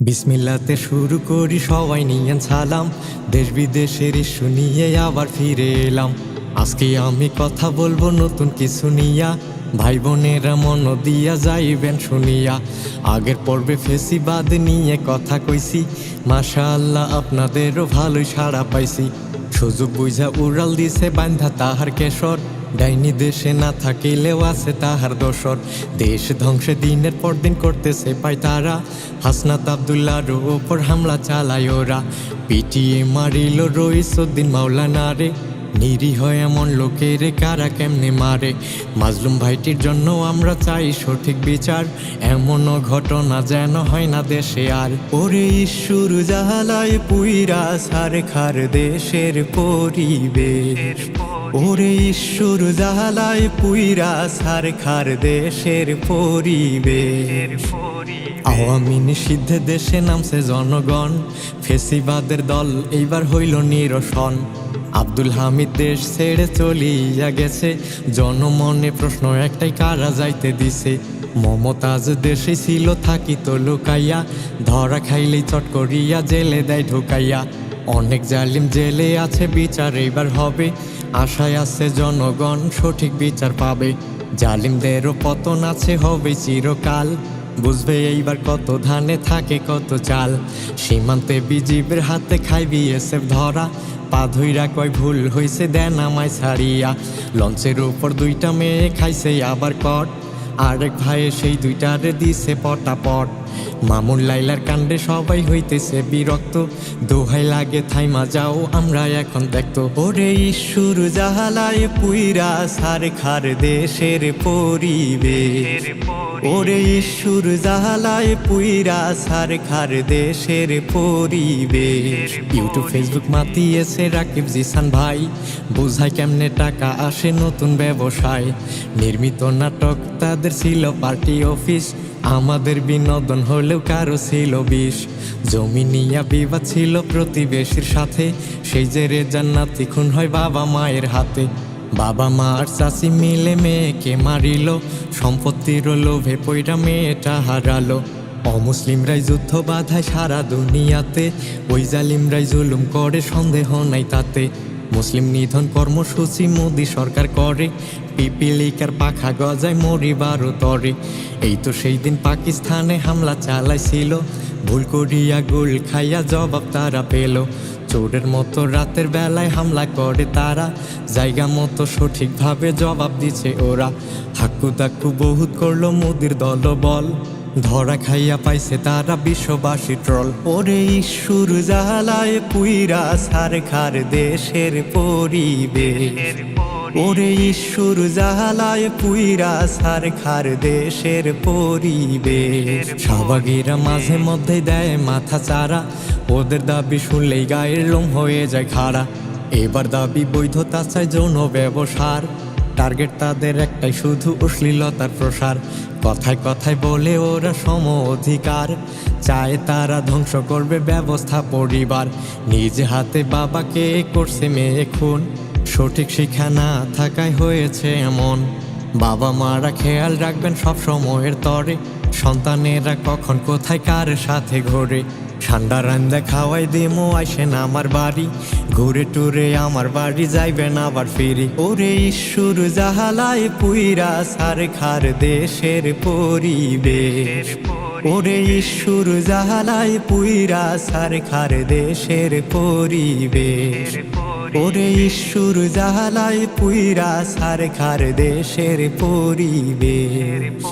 বিসমিল্লাতে শুরু করি সবাই নিয়েন সালাম। দেশ বিদেশের ইস্যু নিয়ে আবার ফিরে এলাম। আজকে আমি কথা বলবো নতুন কিছু নিয়া, ভাই বোনেরা মন দিয়া যাইবেন শুনিয়া। আগের পর্বে ফেসিবাদ নিয়ে কথা কইছি, মাশাআল্লাহ আপনাদেরও ভালোই সাড়া পাইছি। সুযোগ বুঝা উড়াল দিছে বান্ধা তাহার কেশর, ডাইনি দেশে না থাকিলেও আছে তাহার দোসর। দেশ ধ্বংসে দিনের পর দিন করতেছে পাই তারা, হাসনাত আব্দুল্লাহর ওপর হামলা চালায় ওরা। পিটিয়ে মারিল রইসউদ্দিন মাওলানা রে, নিরীহ এমন লোকের কারা কেমনে মারে। মাজলুম ভাইটির জন্য আমরা চাই সঠিক বিচার, এমনও ঘটনা যেন হয় না দেশে আর। ওরে ঈশ্বর জাহালায় পুইরা সার খার দেশের পরিবেশ, ওরে ঈশ্বর জাহালায় পুইরা সার খার দেশের পরিবেশ। আওয়ামী নিষিদ্ধে দেশে নামছে জনগণ, ফেসিবাদের দল এইবার হইল নিরসন। আব্দুল হামিদ দেশ ছেড়ে চলিয়া গেছে, জনমনে প্রশ্ন একটাই কারা যাইতে দিছে। মমতাজ দেশে ছিল থাকিত লুকাইয়া, ধরা খাইলেই চট করিয়া জেলে দেয় ঢুকাইয়া। অনেক জালিম জেলে আছে, বিচার এবার হবে, আশায় আছে জনগণ সঠিক বিচার পাবে। জালিমদেরও পতন আছে, হবে চিরকাল, বুঝবে এইবার কত ধানে থাকে কত চাল। সীমান্তে বিজিবের হাতে খাই বিএসএফ ধরা, পা ধইরা কয় ভুল হইছে দেন আমায় ছাড়িয়া। লঞ্চের উপর দুইটা মেয়ে খাইছে আবার কট, আরেক ভাইয়ে সেই দুইটারে দিছে পটাপট। মামুন লাইলার কাণ্ডে সবাই হইতেছে বিরক্ত, দোহাই লাগে থাইমা যাও আমরা এখন দেখতো। ওরে ঈশ্বর জাহালায় পুইরা সার খার দেশের পরিবেশ, ওরে ঈশ্বর জাহালায় পুইরা সার খার দেশের পরিবেশ। ইউটিউব ফেসবুক মাতিয়েছে রাকিব জিসান ভাই, বুঝায় কেমনে টাকা আসে নতুন ব্যবসায়। নির্মিত নাটক তাদের ছিল পার্টি অফিস, আমাদের বিনোদন হলেও কারো ছিল বিষ। জমি নিয়া বিবাদ ছিল প্রতিবেশীর সাথে, সেই যে জান্নাতি খুন হয় বাবা মায়ের হাতে। বাবা মা আর চাচি মিলে মেয়েকে মারিল, সম্পত্তির লোভে পইরা মেয়েটা হারালো। অমুসলিমরাই যুদ্ধ বাধায় সারা দুনিয়াতে, ওই জালিমরাই জুলুম করে সন্দেহ নাই তাতে। মুসলিম নিধন কর্মসূচি মোদি সরকার করে, পিপিলিকার পাখা গজায় মরিবারও তরে। এই তো সেই দিন পাকিস্তানে হামলা চালাইছিল, ভুল করিয়া গোল খাইয়া জবাব তারা পেল। চোরের মতো রাতের বেলায় হামলা করে তারা, জায়গা মতো সঠিকভাবে জবাব দিছে ওরা। হাক্কু দাক্কু বহুত করলো মোদির দলবল, ধরা খাইয়া পাইছে তারা বিশ্ববাসী ট্রল। ওরে ঈশ্বর জাহালায় পুইরা সার খার দেশের পরিবেশ, ওরে ঈশ্বর জাহালায় পুইরা সার খার দেশের পরিবেশ। শাহবাগীরা মাঝে মধ্যে দেয় মাথা চারা, ওদের দাবি শুনলেই গায়ের লোম হয়ে যায় খাড়া। এবার দাবি বৈধতা চায় যৌন ব্যবসার, টার্গেট তাদের একটাই শুধু অশ্লীলতার প্রসার। কথায় কথায় বলে ওরা সম অধিকার, চায় তারা ধ্বংস করবে ব্যবস্থা পরিবার। নিজ হাতে বাবাকে করছে মেয়ে খুন, সঠিক শিক্ষা না থাকায় হয়েছে এমন। বাবা মারা খেয়াল রাখবেন সব সময়ের তরে, সন্তানেরা কখন কোথায় কার সাথে ঘোরে। ঠান্ডা রান্দা খাওয়াই দিমো আইসেন আমার বাড়ি, ঘুরে টুরে আমার বাড়ি যাইবেন আবার ফিরি। ওরে ঈশ্বর জাহালায় পুইরা সার খার দেশের পরিবেশ, ওরে ঈশ্বর জাহালায় পুইরা সার খার দেশের পরিবেশ, ওরে ঈশ্বর জাহালায় পুইরা সার খার দেশের পরিবেশ।